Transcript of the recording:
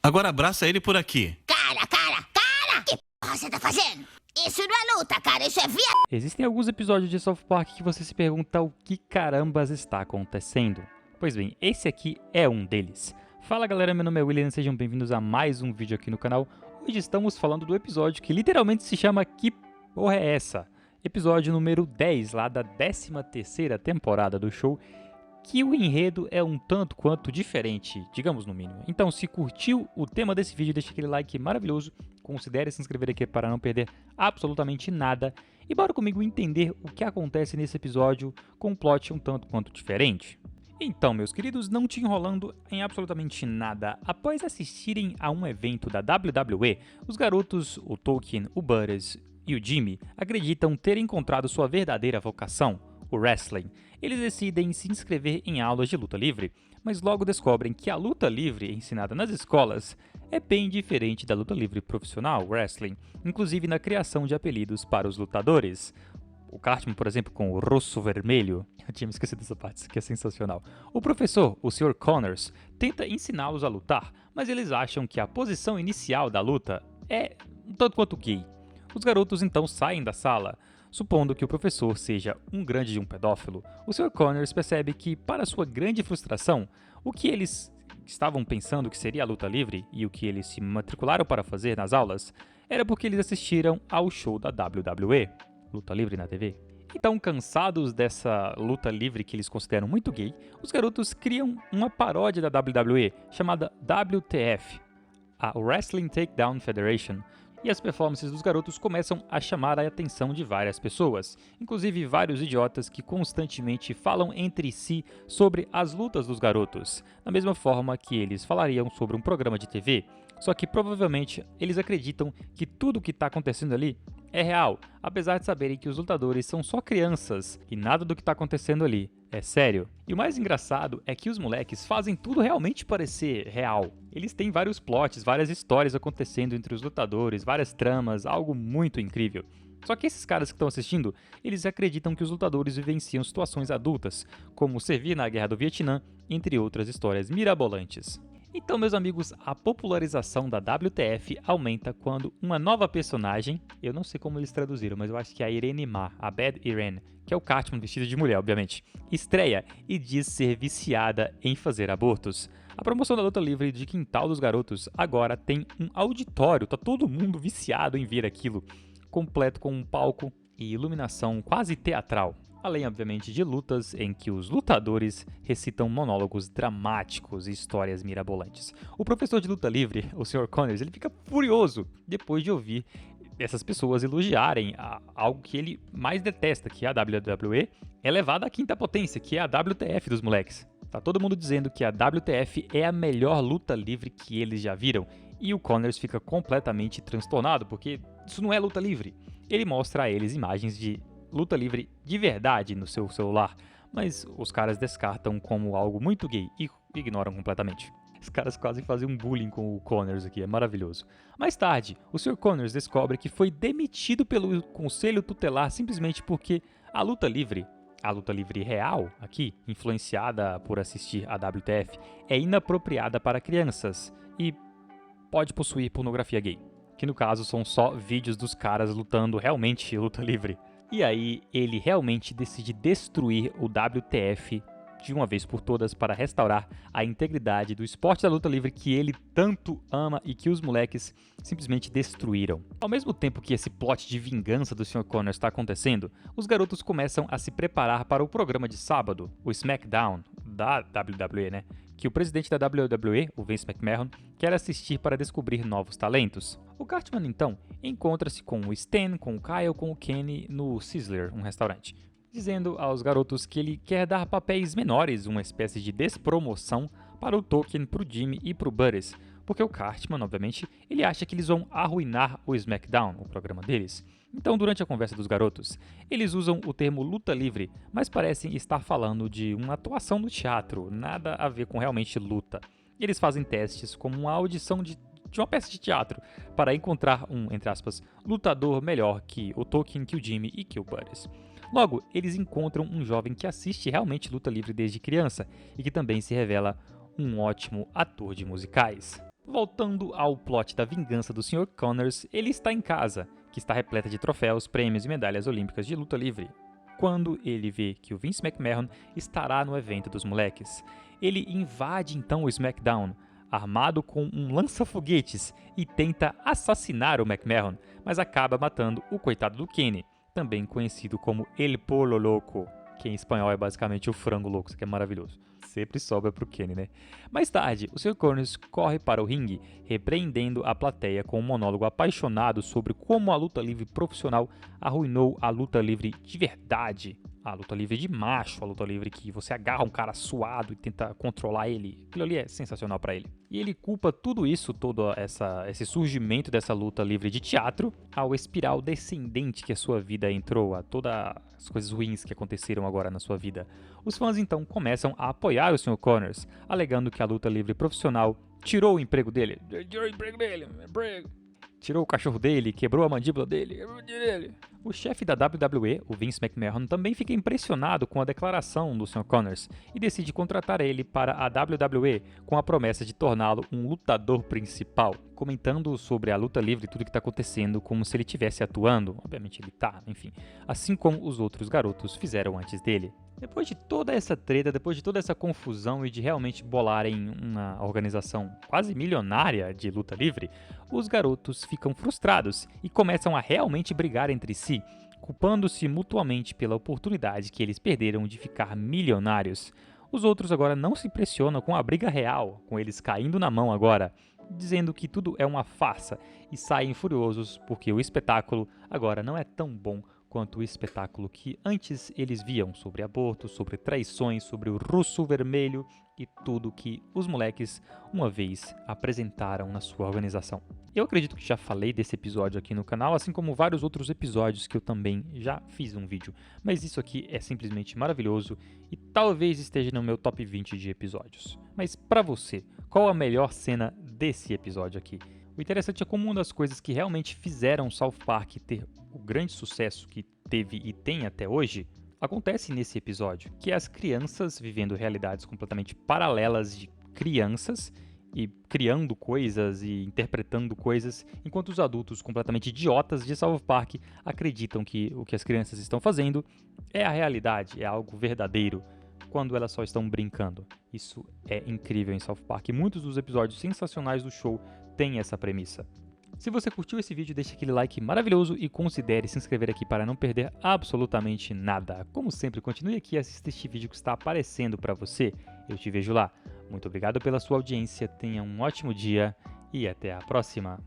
Agora abraça ele por aqui. Cara! Que porra você tá fazendo? Isso não é luta, cara, isso é via... Existem alguns episódios de South Park que você se pergunta o que carambas está acontecendo. Pois bem, esse aqui é um deles. Fala galera, meu nome é William, sejam bem-vindos a mais um vídeo aqui no canal. Hoje estamos falando do episódio que literalmente se chama Que Porra é Essa? Episódio número 10 lá da 13ª temporada do show, que o enredo é um tanto quanto diferente, digamos no mínimo. Então, se curtiu o tema desse vídeo, deixa aquele like maravilhoso, considere se inscrever aqui para não perder absolutamente nada, e bora comigo entender o que acontece nesse episódio com um plot um tanto quanto diferente. Então, meus queridos, não te enrolando em absolutamente nada, após assistirem a um evento da WWE, os garotos, o Tolkien, o Butters e o Jimmy acreditam ter encontrado sua verdadeira vocação, o wrestling. Eles decidem se inscrever em aulas de luta livre, mas logo descobrem que a luta livre ensinada nas escolas é bem diferente da luta livre profissional, wrestling, inclusive na criação de apelidos para os lutadores. O Cartman, por exemplo, com o Rosso Vermelho. Eu tinha me esquecido dessa parte, isso aqui é sensacional. O professor, o Sr. Connors, tenta ensiná-los a lutar, mas eles acham que a posição inicial da luta é um tanto quanto gay. Os garotos então saem da sala. Supondo que o professor seja um grande de um pedófilo, o Sr. Connors percebe que, para sua grande frustração, o que eles estavam pensando que seria a luta livre e o que eles se matricularam para fazer nas aulas era porque eles assistiram ao show da WWE, luta livre na TV. Então, cansados dessa luta livre que eles consideram muito gay, os garotos criam uma paródia da WWE chamada WTF, a Wrestling Takedown Federation, e as performances dos garotos começam a chamar a atenção de várias pessoas, inclusive vários idiotas que constantemente falam entre si sobre as lutas dos garotos, da mesma forma que eles falariam sobre um programa de TV, só que provavelmente eles acreditam que tudo o que está acontecendo ali é real, apesar de saberem que os lutadores são só crianças e nada do que está acontecendo ali é sério. E o mais engraçado é que os moleques fazem tudo realmente parecer real. Eles têm vários plots, várias histórias acontecendo entre os lutadores, várias tramas, algo muito incrível. Só que esses caras que estão assistindo, eles acreditam que os lutadores vivenciam situações adultas, como servir na Guerra do Vietnã, entre outras histórias mirabolantes. Então, meus amigos, a popularização da WTF aumenta quando uma nova personagem, eu não sei como eles traduziram, mas eu acho que é a Irene Ma, a Bad Irene, que é o Cartman vestido de mulher, obviamente, estreia e diz ser viciada em fazer abortos. A promoção da luta livre de Quintal dos Garotos agora tem um auditório, tá todo mundo viciado em ver aquilo, completo com um palco e iluminação quase teatral. Além, obviamente, de lutas em que os lutadores recitam monólogos dramáticos e histórias mirabolantes. O professor de luta livre, o Sr. Connors, ele fica furioso depois de ouvir essas pessoas elogiarem algo que ele mais detesta, que é a WWE elevada à quinta potência, que é a WTF dos moleques. Tá todo mundo dizendo que a WTF é a melhor luta livre que eles já viram, e o Connors fica completamente transtornado, porque isso não é luta livre. Ele mostra a eles imagens de luta livre de verdade no seu celular, mas os caras descartam como algo muito gay e ignoram completamente. Os caras quase fazem um bullying com o Connors aqui, é maravilhoso. Mais tarde, o Sr. Connors descobre que foi demitido pelo Conselho Tutelar simplesmente porque a luta livre real aqui, influenciada por assistir a WTF, é inapropriada para crianças e pode possuir pornografia gay, que no caso são só vídeos dos caras lutando realmente luta livre. E aí ele realmente decide destruir o WTF de uma vez por todas para restaurar a integridade do esporte da luta livre que ele tanto ama e que os moleques simplesmente destruíram. Ao mesmo tempo que esse plot de vingança do Sr. Connors está acontecendo, os garotos começam a se preparar para o programa de sábado, o SmackDown, da WWE, né? Que o presidente da WWE, o Vince McMahon, quer assistir para descobrir novos talentos. O Cartman, então, encontra-se com o Stan, com o Kyle, com o Kenny no Sizzler, um restaurante, dizendo aos garotos que ele quer dar papéis menores, uma espécie de despromoção para o Tolkien, para o Jimmy e para o Butters, porque o Cartman, obviamente, ele acha que eles vão arruinar o SmackDown, o programa deles. Então, durante a conversa dos garotos, eles usam o termo luta livre, mas parecem estar falando de uma atuação no teatro, nada a ver com realmente luta. Eles fazem testes como uma audição de uma peça de teatro para encontrar um, entre aspas, lutador melhor que o Tolkien, que o Jimmy e que o Butters. Logo, eles encontram um jovem que assiste realmente luta livre desde criança e que também se revela um ótimo ator de musicais. Voltando ao plot da vingança do Sr. Connors, ele está em casa, que está repleta de troféus, prêmios e medalhas olímpicas de luta livre, quando ele vê que o Vince McMahon estará no evento dos moleques. Ele invade então o SmackDown, armado com um lança-foguetes, e tenta assassinar o McMahon, mas acaba matando o coitado do Kenny, também conhecido como El Polo Loco, que em espanhol é basicamente o frango louco, isso aqui é maravilhoso. Sempre sobra pro Kenny, né? Mais tarde, o Sr. Connors corre para o ringue, repreendendo a plateia com um monólogo apaixonado sobre como a luta livre profissional arruinou a luta livre de verdade. A luta livre de macho, a luta livre que você agarra um cara suado e tenta controlar ele. Aquilo ali é sensacional pra ele. E ele culpa tudo isso, todo esse surgimento dessa luta livre de teatro, ao espiral descendente que a sua vida entrou, a todas as coisas ruins que aconteceram agora na sua vida. Os fãs então começam a apoiar o Sr. Connors, alegando que a luta livre profissional tirou o emprego dele. Tirou o emprego dele, tirou o cachorro dele, quebrou a mandíbula dele. O chefe da WWE, o Vince McMahon, também fica impressionado com a declaração do Sr. Connors e decide contratar ele para a WWE com a promessa de torná-lo um lutador principal, comentando sobre a luta livre e tudo que está acontecendo como se ele estivesse atuando. Obviamente ele tá, enfim, assim como os outros garotos fizeram antes dele. Depois de toda essa treta, depois de toda essa confusão e de realmente bolarem uma organização quase milionária de luta livre, os garotos ficam frustrados e começam a realmente brigar entre si, culpando-se mutuamente pela oportunidade que eles perderam de ficar milionários. Os outros agora não se impressionam com a briga real, com eles caindo na mão agora, dizendo que tudo é uma farsa e saem furiosos porque o espetáculo agora não é tão bom quanto o espetáculo que antes eles viam sobre aborto, sobre traições, sobre o russo vermelho e tudo que os moleques uma vez apresentaram na sua organização. Eu acredito que já falei desse episódio aqui no canal, assim como vários outros episódios que eu também já fiz um vídeo, mas isso aqui é simplesmente maravilhoso e talvez esteja no meu top 20 de episódios. Mas pra você, qual a melhor cena desse episódio aqui? O interessante é como uma das coisas que realmente fizeram South Park ter o grande sucesso que teve e tem até hoje, acontece nesse episódio, que é as crianças vivendo realidades completamente paralelas de crianças e criando coisas e interpretando coisas, enquanto os adultos completamente idiotas de South Park acreditam que o que as crianças estão fazendo é a realidade, é algo verdadeiro, quando elas só estão brincando. Isso é incrível em South Park. Muitos dos episódios sensacionais do show têm essa premissa. Se você curtiu esse vídeo, deixe aquele like maravilhoso e considere se inscrever aqui para não perder absolutamente nada. Como sempre, continue aqui e assista este vídeo que está aparecendo para você. Eu te vejo lá. Muito obrigado pela sua audiência, tenha um ótimo dia e até a próxima.